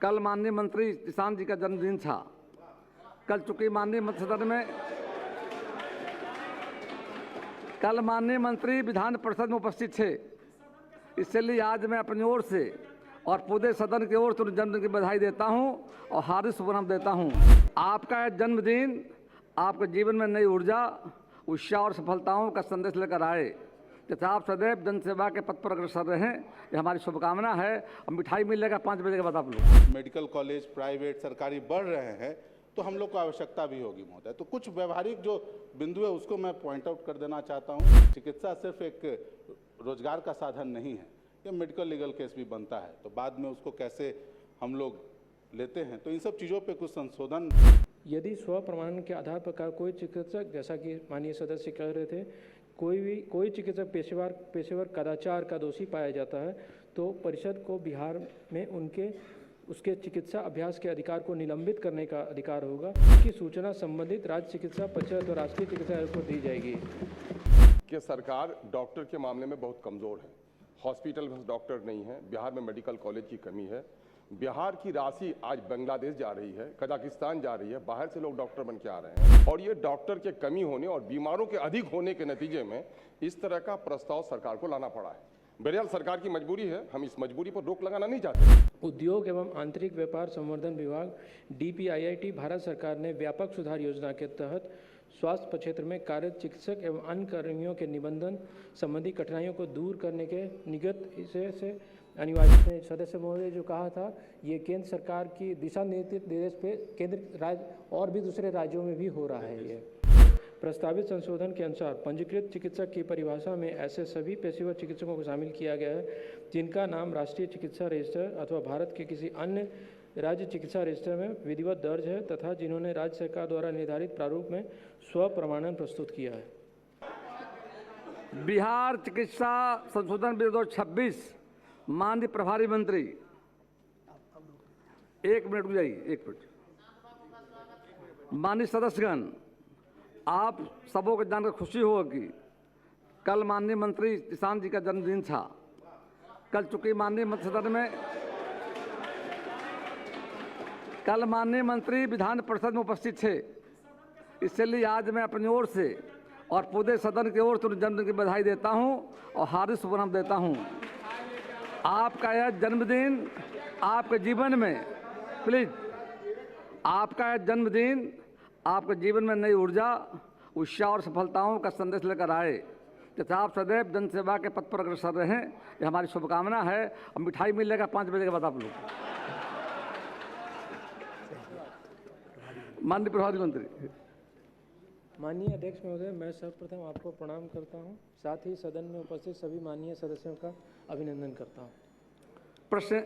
कल माननीय मंत्री किसान जी का जन्मदिन था। कल चूंकि माननीय मंत्री सदन में कल माननीय मंत्री विधान परिषद में उपस्थित थे, इसलिए आज मैं अपनी ओर से और पूरे सदन की ओर से उनके जन्मदिन की बधाई देता हूं और हार्दिक शुभकामनाएं देता हूं। आपका यह जन्मदिन आपके जीवन में नई ऊर्जा, उत्साह और सफलताओं का संदेश लेकर आए तथा आप सदैव जनसेवा के पथ पर अग्रसर रहें, ये हमारी शुभकामना है। और मिठाई मिलेगा 5 बजे के बाद आप लोग। मेडिकल कॉलेज प्राइवेट सरकारी बढ़ रहे हैं तो हम लोग को आवश्यकता भी होगी महोदय। तो कुछ व्यवहारिक जो बिंदु है उसको मैं पॉइंट आउट कर देना चाहता हूँ। चिकित्सा सिर्फ एक रोजगार का साधन नहीं है, ये मेडिकल लीगल केस भी बनता है, तो बाद में उसको कैसे हम लोग लेते हैं, तो इन सब चीज़ों पे कुछ संशोधन। यदि स्व प्रमाणन के आधार पर कोई चिकित्सक, जैसा कि माननीय सदस्य कह रहे थे, कोई चिकित्सक पेशेवर कदाचार का दोषी पाया जाता है तो परिषद को बिहार में उसके चिकित्सा अभ्यास के अधिकार को निलंबित करने का अधिकार होगा। इसकी सूचना संबंधित राज्य चिकित्सा परिषद और राष्ट्रीय चिकित्सा आयोग को दी जाएगी। कि सरकार डॉक्टर के मामले में बहुत कमज़ोर है, हॉस्पिटल में डॉक्टर नहीं है, बिहार में मेडिकल कॉलेज की कमी है। बिहार की राशि आज बांग्लादेश जा रही है, कजाकिस्तान जा रही है, बाहर से लोग डॉक्टर बन के आ रहे हैं और ये डॉक्टर के कमी होने और बीमारों के अधिक होने के नतीजे में इस तरह का प्रस्ताव सरकार को लाना पड़ा है। बहरहाल सरकार की मजबूरी है, हम इस मजबूरी पर रोक लगाना नहीं चाहते। उद्योग एवं आंतरिक व्यापार संवर्धन विभाग DPIIT भारत सरकार ने व्यापक सुधार योजना के तहत स्वास्थ्य क्षेत्र में कार्यरत चिकित्सक एवं अन्य कर्मियों के निबंधन संबंधी कठिनाइयों को दूर करने के निगत से अनिवार्य सदस्य महोदय जो कहा था, ये केंद्र सरकार की दिशा निर्देश पे केंद्र राज्य और भी दूसरे राज्यों में भी हो रहा है। ये प्रस्तावित संशोधन के अनुसार पंजीकृत चिकित्सक की परिभाषा में ऐसे सभी पेशेवर चिकित्सकों को शामिल किया गया है जिनका नाम राष्ट्रीय चिकित्सा रजिस्टर अथवा भारत के किसी अन्य राज्य चिकित्सा रजिस्टर में विधिवत दर्ज है तथा जिन्होंने राज्य सरकार द्वारा निर्धारित प्रारूप में स्व प्रमाणन प्रस्तुत किया है। बिहार चिकित्सा संशोधन बिल 2026 माननीय प्रभारी मंत्री, 1 मिनट रुक जाइए, 1 मिनट। माननीय सदस्यगण, आप सबों को जानकर खुशी होगी कि कल माननीय मंत्री किसान जी का जन्मदिन था। कल चूंकि माननीय मंत्री सदन में कल माननीय मंत्री विधान परिषद में उपस्थित थे, इसलिए आज मैं अपनी ओर से और पूरे सदन की ओर से उनके जन्मदिन की बधाई देता हूं और हार्दिक शुभकामनाएं देता हूं। आपका यह जन्मदिन आपके जीवन में आपका यह जन्मदिन आपके जीवन में नई ऊर्जा, उत्साह और सफलताओं का संदेश लेकर आए तथा आप सदैव जनसेवा के पथ पर अग्रसर रहें, ये हमारी शुभकामना है। और मिठाई मिलेगा 5 बजे के बाद आप लोग। माननीय प्रभारी मंत्री। माननीय अध्यक्ष महोदय, मैं सर्वप्रथम आपको प्रणाम करता हूं, साथ ही सदन में उपस्थित सभी माननीय सदस्यों का अभिनंदन करता हूं। प्रश्न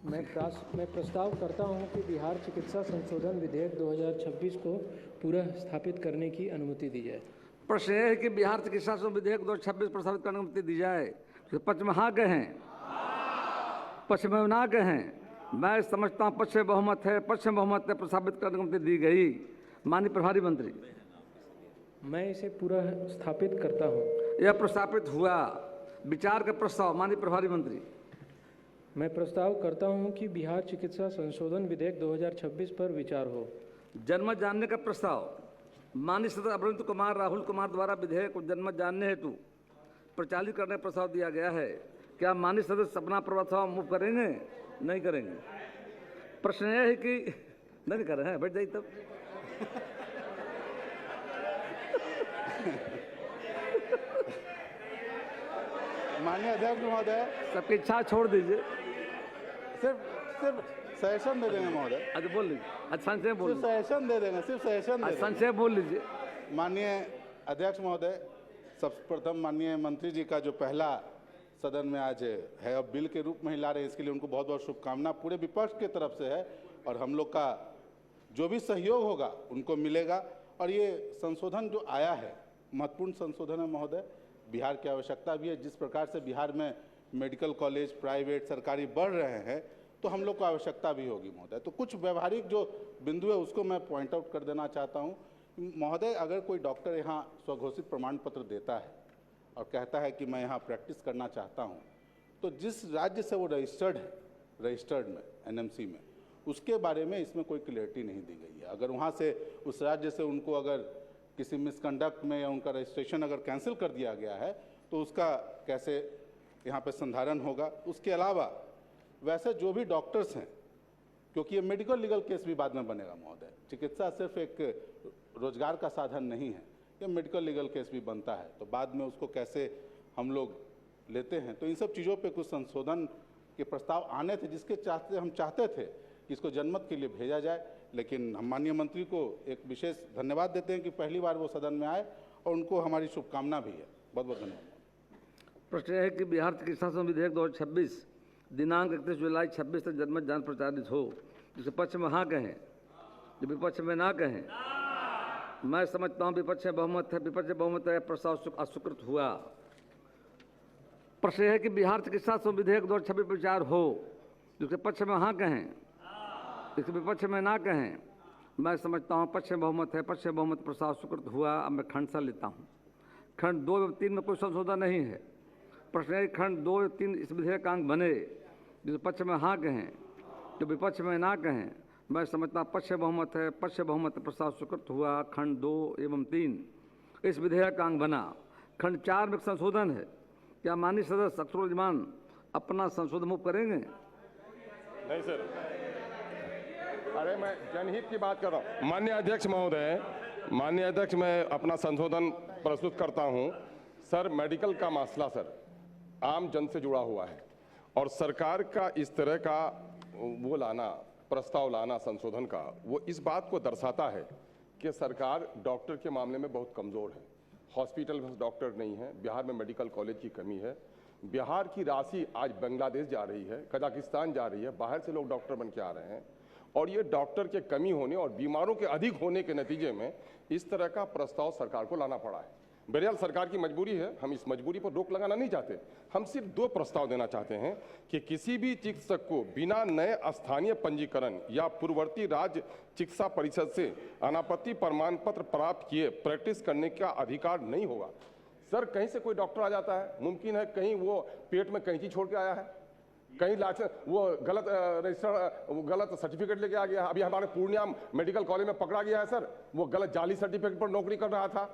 मैं प्रस्ताव करता हूं कि बिहार चिकित्सा संशोधन विधेयक 2026 को पुनः स्थापित करने की अनुमति दी जाए। प्रश्न यह है कि बिहार चिकित्सा विधेयक 2026 प्रस्तावित करने की अनुमति दी जाए। तो पक्ष में हाँ कहें, पक्ष में ना कहें। मैं समझता हूँ पक्ष में बहुमत है, पक्ष में बहुमत है, प्रस्तावित करने की अनुमति दी गई। माननीय प्रभारी मंत्री। मैं इसे पूरा स्थापित करता हूँ। यह प्रस्तावित हुआ। विचार का प्रस्ताव। माननीय प्रभारी मंत्री। मैं प्रस्ताव करता हूं कि बिहार चिकित्सा संशोधन विधेयक 2026 पर विचार हो। जनमत जानने का प्रस्ताव। माननीय सदस्य अरविंद कुमार राहुल कुमार द्वारा विधेयक को जनमत जानने हेतु प्रचालित करने का प्रस्ताव दिया गया है। क्या माननीय सदस्य अपना प्रस्ताव मूव करेंगे? नहीं करेंगे। प्रश्न यह है कि नहीं कर रहे हैं, बैठ जाइए तब। माननीय अध्यक्ष महोदय, सबकी इच्छा छोड़ दीजिए। सिर्फ सजेशन दे देंगे महोदय। अच्छा बोल लीजिए। अच्छा संक्षेप बोल लीजिए। सजेशन दे देंगे, सिर्फ सजेशन दे देंगे। संक्षेप बोल लीजिए। माननीय अध्यक्ष महोदय, सर्वप्रथम माननीय मंत्री जी का जो पहला सदन में आज है अब बिल के रूप में ही ला रहे हैं, इसके लिए उनको बहुत बहुत शुभकामना पूरे विपक्ष की तरफ से है और हम लोग का जो भी सहयोग होगा उनको मिलेगा। और ये संशोधन जो आया है महत्वपूर्ण संशोधन है महोदय, बिहार की आवश्यकता भी है। जिस प्रकार से बिहार में मेडिकल कॉलेज प्राइवेट सरकारी बढ़ रहे हैं तो हम लोग को आवश्यकता भी होगी महोदय। तो कुछ व्यवहारिक जो बिंदु है उसको मैं पॉइंट आउट कर देना चाहता हूँ महोदय। अगर कोई डॉक्टर यहाँ स्वघोषित प्रमाण पत्र देता है और कहता है कि मैं यहाँ प्रैक्टिस करना चाहता हूँ, तो जिस राज्य से वो रजिस्टर्ड है, रजिस्टर्ड में NMC में, उसके बारे में इसमें कोई क्लियरिटी नहीं दी गई है। अगर वहाँ से उस राज्य से उनको अगर किसी मिसकंडक्ट में या उनका रजिस्ट्रेशन अगर कैंसिल कर दिया गया है तो उसका कैसे यहाँ पे संधारण होगा। उसके अलावा वैसे जो भी डॉक्टर्स हैं, क्योंकि ये मेडिकल लीगल केस भी बाद में बनेगा महोदय, चिकित्सा सिर्फ एक रोजगार का साधन नहीं है, ये मेडिकल लीगल केस भी बनता है, तो बाद में उसको कैसे हम लोग लेते हैं। तो इन सब चीज़ों पे कुछ संशोधन के प्रस्ताव आने थे, जिसके हम चाहते थे कि इसको जनमत के लिए भेजा जाए, लेकिन हम माननीय मंत्री को एक विशेष धन्यवाद देते हैं कि पहली बार वो सदन में आए और उनको हमारी शुभकामना भी है। बहुत बहुत धन्यवाद। प्रश्न है कि बिहार चिकित्सा संघ विधेयक 2026 दिनांक 31 जुलाई 26 तक जनमत जान प्रचारित हो, जिसे पक्ष में हाँ कहें, जो विपक्ष में ना कहें। मैं समझता हूँ विपक्ष में बहुमत है, विपक्ष में बहुमत है, प्रस्ताव अस्वीकृत हुआ। प्रश्न है कि बिहार चिकित्सा संघ विधेयक 2026 विचार हो, जिसके पक्ष में हाँ कहें, इसके विपक्ष में ना कहें। मैं समझता हूँ पक्ष में बहुमत है, पक्ष में बहुमत, प्रस्ताव स्वीकृत हुआ। अब मैं खंड सा लेता हूँ। खंड 2 एवं 3 में कोई संशोधन नहीं है। प्रश्न है खंड 2 और 3 इस विधेयक का अंग बने, जिस पक्ष में हाँ कहें, जो विपक्ष में ना कहें। मैं समझता हूँ पक्ष में बहुमत है, पक्ष में बहुमत, प्रस्ताव स्वीकृत हुआ। खंड 2 एवं 3 इस विधेयक का अंग बना। खंड 4 में संशोधन है। क्या माननीय सदस्य अख्तरुज्जमान अपना संशोधन मूव करेंगे? नहीं सर, अरे मैं जनहित की बात कर रहा हूँ। माननीय अध्यक्ष महोदय, माननीय अध्यक्ष, मैं अपना संशोधन प्रस्तुत करता हूँ। सर, मेडिकल का मसला सर आम जन से जुड़ा हुआ है और सरकार का इस तरह का वो लाना, प्रस्ताव लाना संशोधन का, वो इस बात को दर्शाता है कि सरकार डॉक्टर के मामले में बहुत कमज़ोर है। हॉस्पिटल में डॉक्टर नहीं है, बिहार में मेडिकल कॉलेज की कमी है। बिहार की राशि आज बांग्लादेश जा रही है, कजाकिस्तान जा रही है, बाहर से लोग डॉक्टर बन के आ रहे हैं और ये डॉक्टर के कमी होने और बीमारों के अधिक होने के नतीजे में इस तरह का प्रस्ताव सरकार को लाना पड़ा है। बहरहाल सरकार की मजबूरी है, हम इस मजबूरी पर रोक लगाना नहीं चाहते। हम सिर्फ 2 प्रस्ताव देना चाहते हैं कि किसी भी चिकित्सक को बिना नए स्थानीय पंजीकरण या पूर्ववर्ती राज्य चिकित्सा परिषद से अनापत्ति प्रमाण पत्र प्राप्त किए प्रैक्टिस करने का अधिकार नहीं होगा। सर, कहीं से कोई डॉक्टर आ जाता है, मुमकिन है कहीं वो पेट में कैंची छोड़ के आया है, कहीं वो गलत रजिस्टर, गलत सर्टिफिकेट लेके आ गया। अभी हमारे पूर्णिया मेडिकल कॉलेज में पकड़ा गया है सर, वो गलत जाली सर्टिफिकेट पर नौकरी कर रहा था।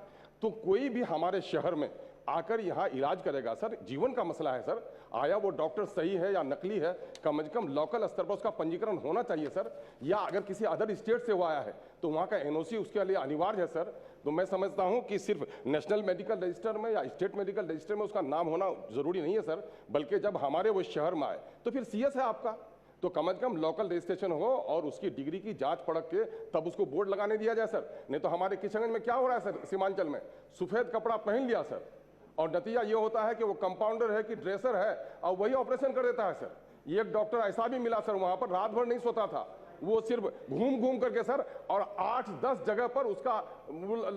तो कोई भी हमारे शहर में आकर यहाँ इलाज करेगा सर, जीवन का मसला है सर। आया वो डॉक्टर सही है या नकली है, कम से कम लोकल स्तर पर उसका पंजीकरण होना चाहिए सर। या अगर किसी अदर स्टेट से वो आया है तो वहाँ का एनओसी उसके लिए अनिवार्य है सर। तो मैं समझता हूँ कि सिर्फ नेशनल मेडिकल रजिस्टर में या स्टेट मेडिकल रजिस्टर में उसका नाम होना जरूरी नहीं है सर, बल्कि जब हमारे वो शहर में आए तो फिर सीएस है आपका, तो कम से कम लोकल रजिस्ट्रेशन हो और उसकी डिग्री की जांच परख के तब उसको बोर्ड लगाने दिया जाए सर। नहीं तो हमारे किशनगंज में क्या हो रहा है सर, सीमांचल में सफेद कपड़ा पहन लिया सर और नतीजा ये होता है कि वो कंपाउंडर है कि ड्रेसर है और वही ऑपरेशन कर देता है सर। ये एक डॉक्टर ऐसा भी मिला सर, वहां पर रात भर नहीं सोता था, वो सिर्फ घूम घूम करके सर और 8-10 जगह पर उसका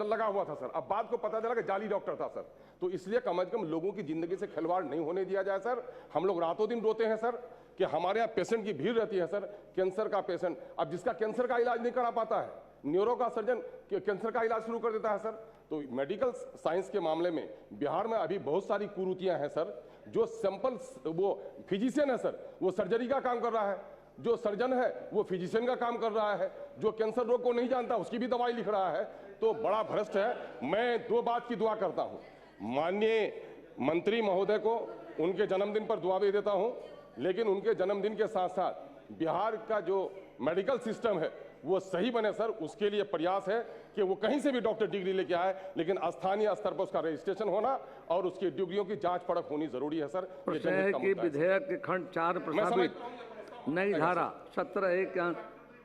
लगा हुआ था सर। अब बात को पता चला कि जाली डॉक्टर था सर। तो इसलिए कम से कम लोगों की जिंदगी से खिलवाड़ नहीं होने दिया जाए सर। हम लोग रातों दिन रोते हैं सर कि हमारे यहाँ पेशेंट की भीड़ रहती है सर, कैंसर का पेशेंट, अब जिसका कैंसर का इलाज नहीं करा पाता है, न्यूरो का सर्जन कैंसर का इलाज शुरू कर देता है सर। तो मेडिकल साइंस के मामले में बिहार में अभी बहुत सारी कुरीतियां हैं सर। जो सैंपल, वो फिजिशियन है सर, वो सर्जरी का काम कर रहा है, जो सर्जन है वो फिजिशियन का काम कर रहा है, जो कैंसर रोग को नहीं जानता उसकी भी दवाई लिख रहा है, तो बड़ा भ्रष्ट है। मैं 2 बात की दुआ करता हूं, माननीय मंत्री महोदय को उनके जन्मदिन पर दुआ भी देता हूं, लेकिन उनके जन्मदिन के साथ साथ बिहार का जो मेडिकल सिस्टम है वो सही बने सर, उसके लिए प्रयास है कि वो कहीं से भी डॉक्टर डिग्री लेके आए, लेकिन स्थानीय स्तर पर उसका रजिस्ट्रेशन होना और उसकी डिग्रियों की जांच परख होनी जरूरी है सर। प्रश्न है कि विधेयक के खंड 4 प्रस्तावित नई धारा 17(1) के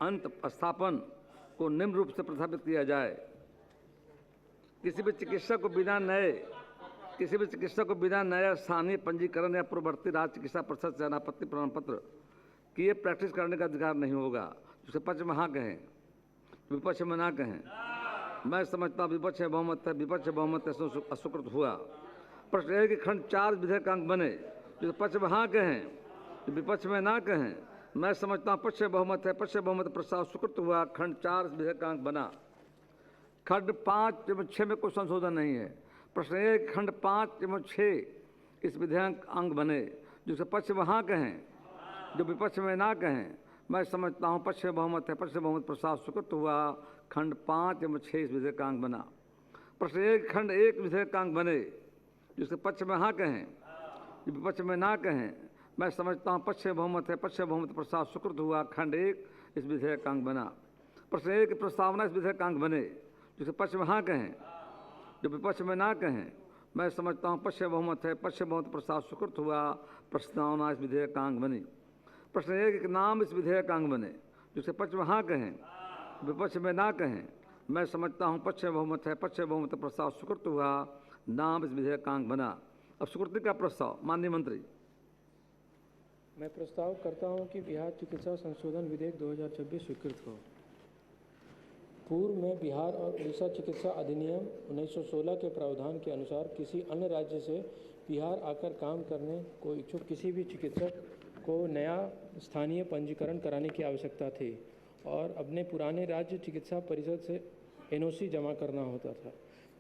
अंत स्थापन को निम्न रूप से प्रस्तावित किया जाए। किसी भी चिकित्सक को बिना नया स्थानीय पंजीकरण या पूर्ववर्ती राज्य चिकित्सा परिषद से अनापत्ति प्रमाण पत्र किए प्रैक्टिस करने का अधिकार नहीं होगा। जिसके पक्ष में हाँ कहें, विपक्ष में ना कहें। मैं समझता हूँ विपक्ष में बहुमत है, विपक्ष में बहुमत है, अस्वीकृत हुआ। प्रश्न है कि खंड 4 विधेयक का अंग बने, जिसके पक्ष में हाँ कहें, विपक्ष में ना कहें। मैं समझता हूँ पक्ष में बहुमत है, पक्ष में बहुमत, प्रस्ताव स्वीकृत हुआ। खंड 4 विधेयक का अंग बना। खंड 5 एवं 6 में कोई संशोधन नहीं है। प्रश्न है खंड 5 एवं 6 इस विधेयक अंग बने, जिसके पक्ष में हाँ कहें, जो विपक्ष में ना कहें। मैं समझता हूँ पक्ष बहुमत है, पक्ष बहुमत प्रसाद स्वीकृत हुआ। खंड 5 एवं 6 इस विधेयक का अंग बना। प्रश्न 1 खंड 1 विधेयक का अंग बने, जिसके पक्ष में हाँ कहें, विपक्ष में ना कहें। मैं समझता हूँ पक्ष बहुमत है, पक्ष बहुमत प्रसाद स्वीकृत हुआ। खंड 1 इस विधेयक का अंग बना। प्रश्न 1 की प्रस्तावना इस विधेयक का अंग बने, जिसके पक्ष में हाँ कहें, जो विपक्ष में ना कहें। मैं समझता हूँ पक्ष बहुमत है, पक्ष बहुमत प्रस्ताव स्वीकृत हुआ। प्रस्तावना इस विधेयक का अंग बनी। प्रश्न 1 नाम इस विधेयक का अंग बने, जिसके पक्ष में हाँ कहें, विपक्ष में ना कहें। मैं समझता हूँ पक्ष बहुमत है, पक्ष बहुमत प्रस्ताव स्वीकृत हुआ। नाम इस विधेयक का अंग बना। अब स्वीकृति का प्रस्ताव। माननीय मंत्री। मैं प्रस्ताव करता हूं कि बिहार चिकित्सा संशोधन विधेयक 2026 स्वीकृत हो। पूर्व में बिहार और उड़ीसा चिकित्सा अधिनियम 1916 के प्रावधान के अनुसार किसी अन्य राज्य से बिहार आकर काम करने को इच्छुक किसी भी चिकित्सक को नया स्थानीय पंजीकरण कराने की आवश्यकता थी और अपने पुराने राज्य चिकित्सा परिषद से एनओसी जमा करना होता था।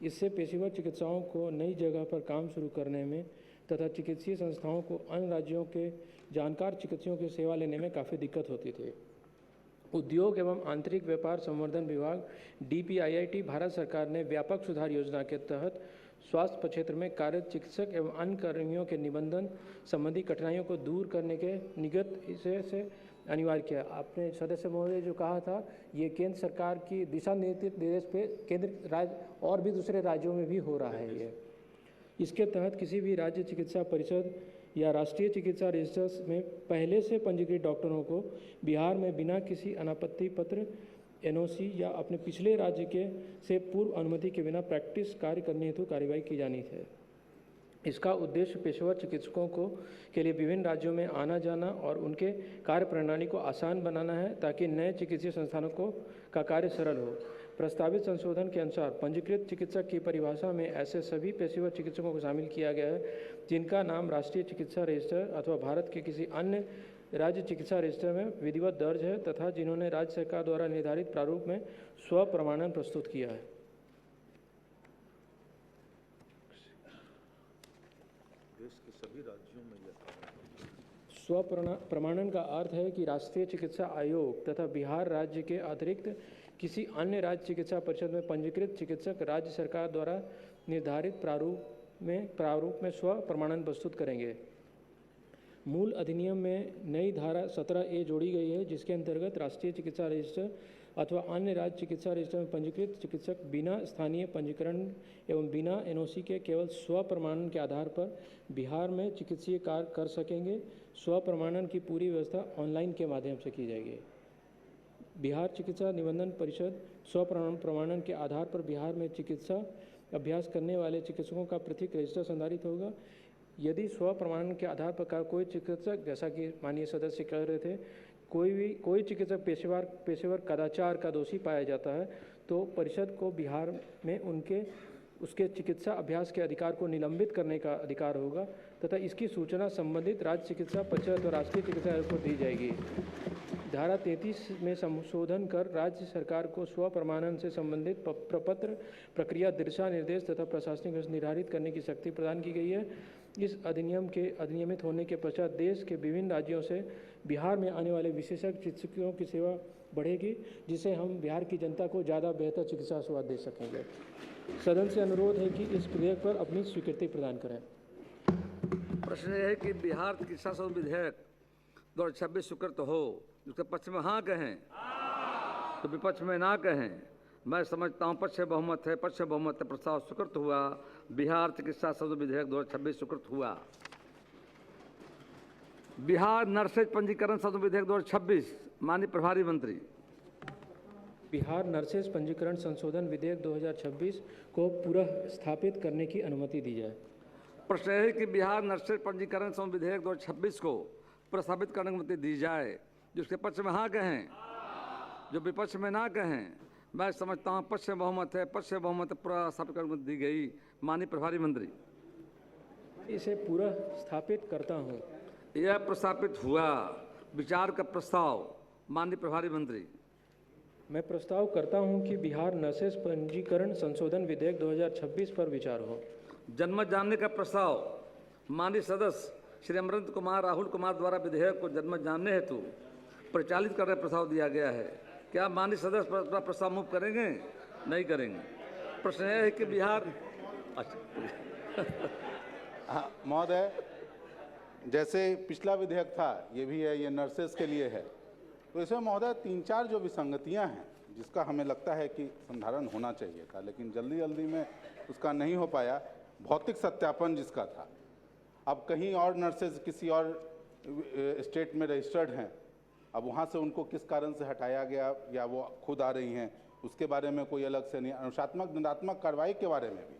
इससे पेशेवर चिकित्साओं को नई जगह पर काम शुरू करने में तथा चिकित्सीय संस्थाओं को अन्य राज्यों के जानकार चिकित्सकों की सेवा लेने में काफ़ी दिक्कत होती थी। उद्योग एवं आंतरिक व्यापार संवर्धन विभाग DPIIT भारत सरकार ने व्यापक सुधार योजना के तहत स्वास्थ्य क्षेत्र में कार्यरत चिकित्सक एवं अन्य कर्मियों के निबंधन संबंधी कठिनाइयों को दूर करने के निगत से अनिवार्य किया। आपने सदस्य महोदय जो कहा था, ये केंद्र सरकार की दिशा निर्देश पे केंद्र राज्य और भी दूसरे राज्यों में भी हो रहा है। ये इसके तहत किसी भी राज्य चिकित्सा परिषद या राष्ट्रीय चिकित्सा रजिस्टर में पहले से पंजीकृत डॉक्टरों को बिहार में बिना किसी अनापत्ति पत्र एनओसी या अपने पिछले राज्य के से पूर्व अनुमति के बिना प्रैक्टिस कार्य करने हेतु कार्यवाही की जानी है। इसका उद्देश्य पेशेवर चिकित्सकों को के लिए विभिन्न राज्यों में आना जाना और उनके कार्य प्रणाली को आसान बनाना है, ताकि नए चिकित्सीय संस्थानों का कार्य सरल हो। प्रस्तावित संशोधन के अनुसार पंजीकृत चिकित्सक की परिभाषा में ऐसे सभी पेशेवर चिकित्सकों को शामिल किया गया है जिनका नाम राष्ट्रीय चिकित्सा रजिस्टर अथवा भारत के किसी अन्य राज्य चिकित्सा रजिस्टर में विधिवत दर्ज है तथा जिन्होंने राज्य सरकार द्वारा निर्धारित प्रारूप में स्व प्रमाणन प्रस्तुत किया है। स्व प्रमाणन का अर्थ है कि राष्ट्रीय चिकित्सा आयोग तथा बिहार राज्य के अतिरिक्त किसी अन्य राज्य चिकित्सा परिषद में पंजीकृत चिकित्सक राज्य सरकार द्वारा निर्धारित प्रारूप में स्व प्रमाणन प्रस्तुत करेंगे। मूल अधिनियम में नई धारा 17A जोड़ी गई है, जिसके अंतर्गत राष्ट्रीय चिकित्सा रजिस्टर अथवा अन्य राज्य चिकित्सा रजिस्टर में पंजीकृत चिकित्सक बिना स्थानीय पंजीकरण एवं बिना एनओसी के केवल स्व प्रमाणन के आधार पर बिहार में चिकित्सीय कार्य कर सकेंगे। स्व प्रमाणन की पूरी व्यवस्था ऑनलाइन के माध्यम से की जाएगी। बिहार चिकित्सा निबंधन परिषद स्व प्रमाणन के आधार पर बिहार में चिकित्सा अभ्यास करने वाले चिकित्सकों का पृथक रजिस्टर संधारित होगा। यदि स्व प्रमाणन के आधार पर कोई चिकित्सक, जैसा कि माननीय सदस्य कह रहे थे, कोई चिकित्सक पेशेवर कदाचार का दोषी पाया जाता है तो परिषद को बिहार में उसके चिकित्सा अभ्यास के अधिकार को निलंबित करने का अधिकार होगा तथा इसकी सूचना संबंधित राज्य चिकित्सा परिषद और राष्ट्रीय चिकित्सा आयोग को दी जाएगी। धारा 33 में संशोधन कर राज्य सरकार को स्व प्रमाणन से संबंधित प्रपत्र प्रक्रिया, दिशा निर्देश तथा प्रशासनिक व्यवस्था निर्धारित करने की शक्ति प्रदान की गई है। इस अधिनियम के अधिनियमित होने के पश्चात देश के विभिन्न राज्यों से बिहार में आने वाले विशेषज्ञ चिकित्सकों की सेवा बढ़ेगी, जिससे हम बिहार की जनता को ज़्यादा बेहतर चिकित्सा सेवा दे सकेंगे। सदन से अनुरोध है कि इस विधेयक पर अपनी स्वीकृति प्रदान करें। प्रश्न यह है कि बिहार चिकित्सा संशोधन विधेयक 2026 स्वीकृत हो, जिसके पक्ष में हाँ कहें तो विपक्ष में ना कहें। मैं समझता हूँ पक्ष बहुमत है, पक्ष बहुमत है, प्रस्ताव स्वीकृत हुआ। बिहार चिकित्सा संशोधन विधेयक 2026 स्वीकृत हुआ। बिहार नर्सेज पंजीकरण संशोधन विधेयक 2026। माननीय प्रभारी मंत्री। बिहार नर्सेज पंजीकरण संशोधन विधेयक 2026 को पुनः स्थापित करने की अनुमति दी जाए। प्रश्न है कि बिहार नर्सेज पंजीकरण संशोधन विधेयक 2026 को प्रस्तावित करने की अनुमति दी जाए। जिसके पक्ष में हाँ कहें, जो विपक्ष में ना कहें। मैं समझता हूँ पक्ष बहुमत है, पक्ष बहुमत प्रस्तावित करने की अनुमति दी गई। माननीय प्रभारी मंत्री। इसे पुनः स्थापित करता हूँ। यह प्रस्तावित हुआ। विचार का प्रस्ताव। माननीय प्रभारी मंत्री। मैं प्रस्ताव करता हूं कि बिहार नर्सेज पंजीकरण संशोधन विधेयक 2026 पर विचार हो। जनमत जानने का प्रस्ताव। माननीय सदस्य श्री अमरेंद्र कुमार राहुल कुमार द्वारा विधेयक को जनमत जानने हेतु परिचालित करने का प्रस्ताव दिया गया है। क्या माननीय सदस्य प्रस्ताव मूव करेंगे? नहीं करेंगे। प्रश्न यह है कि बिहार हाँ महोदय, जैसे पिछला विधेयक था, ये भी है, ये नर्सेस के लिए है, तो इसमें महोदय 3-4 जो विसंगतियां हैं जिसका हमें लगता है कि संधारण होना चाहिए था, लेकिन जल्दी जल्दी में उसका नहीं हो पाया। भौतिक सत्यापन जिसका था, अब कहीं और नर्सेज किसी और स्टेट में रजिस्टर्ड हैं, अब वहाँ से उनको किस कारण से हटाया गया या वो खुद आ रही हैं, उसके बारे में कोई अलग से नहीं। अनुशासनात्मक दंडात्मक कार्रवाई के बारे में भी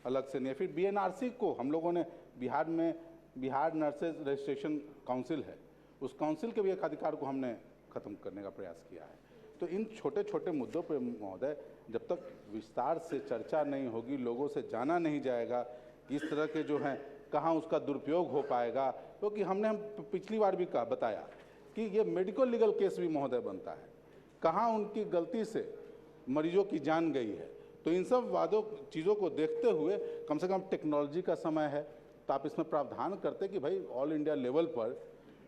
अलग से नहीं। फिर बीएनआरसी को हम लोगों ने बिहार में बिहार नर्सेज रजिस्ट्रेशन काउंसिल है, उस काउंसिल के भी एक अधिकार को हमने खत्म करने का प्रयास किया है। तो इन छोटे छोटे मुद्दों पर महोदय जब तक विस्तार से चर्चा नहीं होगी, लोगों से जाना नहीं जाएगा इस तरह के जो हैं, कहाँ उसका दुरुपयोग हो पाएगा, क्योंकि हम पिछली बार भी बताया कि ये मेडिकल लीगल केस भी महोदय बनता है, कहाँ उनकी गलती से मरीजों की जान गई है। तो इन सब चीज़ों को देखते हुए कम से कम टेक्नोलॉजी का समय है, तो आप इसमें प्रावधान करते कि भाई ऑल इंडिया लेवल पर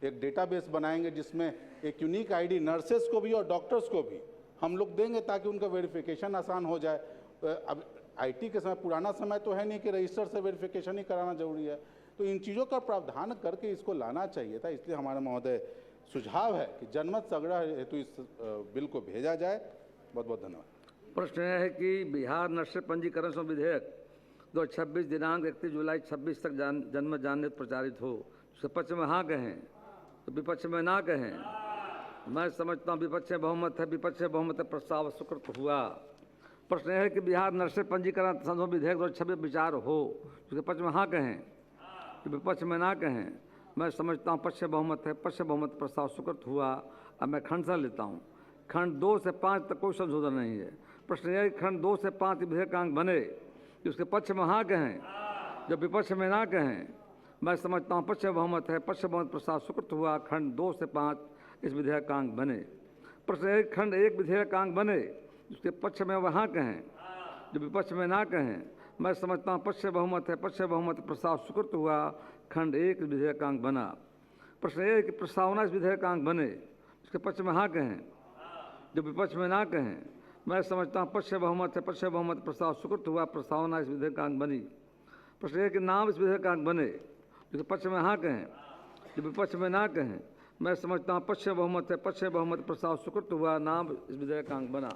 एक डेटाबेस बनाएंगे जिसमें एक यूनिक आईडी नर्सेस को भी और डॉक्टर्स को भी हम लोग देंगे ताकि उनका वेरिफिकेशन आसान हो जाए। अब आईटी के समय, पुराना समय तो है नहीं कि रजिस्टर से वेरिफिकेशन ही कराना जरूरी है, तो इन चीज़ों का प्रावधान करके इसको लाना चाहिए था। इसलिए हमारा महोदय सुझाव है कि जनमत संग्रह हेतु इस बिल को भेजा जाए। बहुत बहुत धन्यवाद। प्रश्न यह है कि बिहार नर्सेज पंजीकरण संशोधन विधेयक 2026 दिनांक 31 जुलाई 26 तक जन्म जानने प्रचारित हो। उसके पक्ष में हाँ कहें तो विपक्ष में ना कहें। मैं समझता हूँ विपक्ष में बहुमत है, विपक्ष में बहुमत है, प्रस्ताव स्वीकृत हुआ। प्रश्न यह है कि बिहार नर्सेज पंजीकरण संशोधन विधेयक 2026 विचार हो। उसके पक्ष में हाँ कहें तो विपक्ष में ना कहें। मैं समझता हूँ पक्ष बहुमत है, पक्ष बहुमत प्रस्ताव स्वीकृत हुआ। अब मैं खंड से लेता हूँ। खंड 2 से 5 तक कोई संशोधन नहीं है। प्रश्न यह है कि खंड 2 से 5 विधेयकांक बने कि उसके पक्ष में हाँ कहें, जब विपक्ष में ना कहें। मैं समझता हूँ पक्ष बहुमत है, पक्ष बहुमत प्रस्ताव स्वीकृत हुआ। खंड 2 से 5 इस विधेयकांक बने। प्रश्न यह है कि खंड 1 विधेयकांक बने उसके पक्ष में वह हाँ कहें, जब विपक्ष में ना कहें। मैं समझता हूँ पक्ष बहुमत है, पक्ष बहुमत प्रस्ताव स्वीकृत हुआ। खंड 1 विधेयकांक बना। प्रश्न यह है कि प्रस्तावना इस विधेयकांक बने उसके पक्ष में हाँ कहें, जब विपक्ष में ना कहें। मैं समझता हूँ पक्ष बहुमत है, पक्ष बहुमत प्रस्ताव स्वीकृत हुआ। प्रस्तावना इस विधेयकांक बनी। प्रश्न यह है कि नाम इस विधेयकांक बने उसके पक्ष में हाँ कहें, जब विपक्ष में ना कहें। मैं समझता हूँ पक्ष बहुमत है, पक्ष बहुमत प्रस्ताव स्वीकृत हुआ। नाम इस विधेयकांक बना।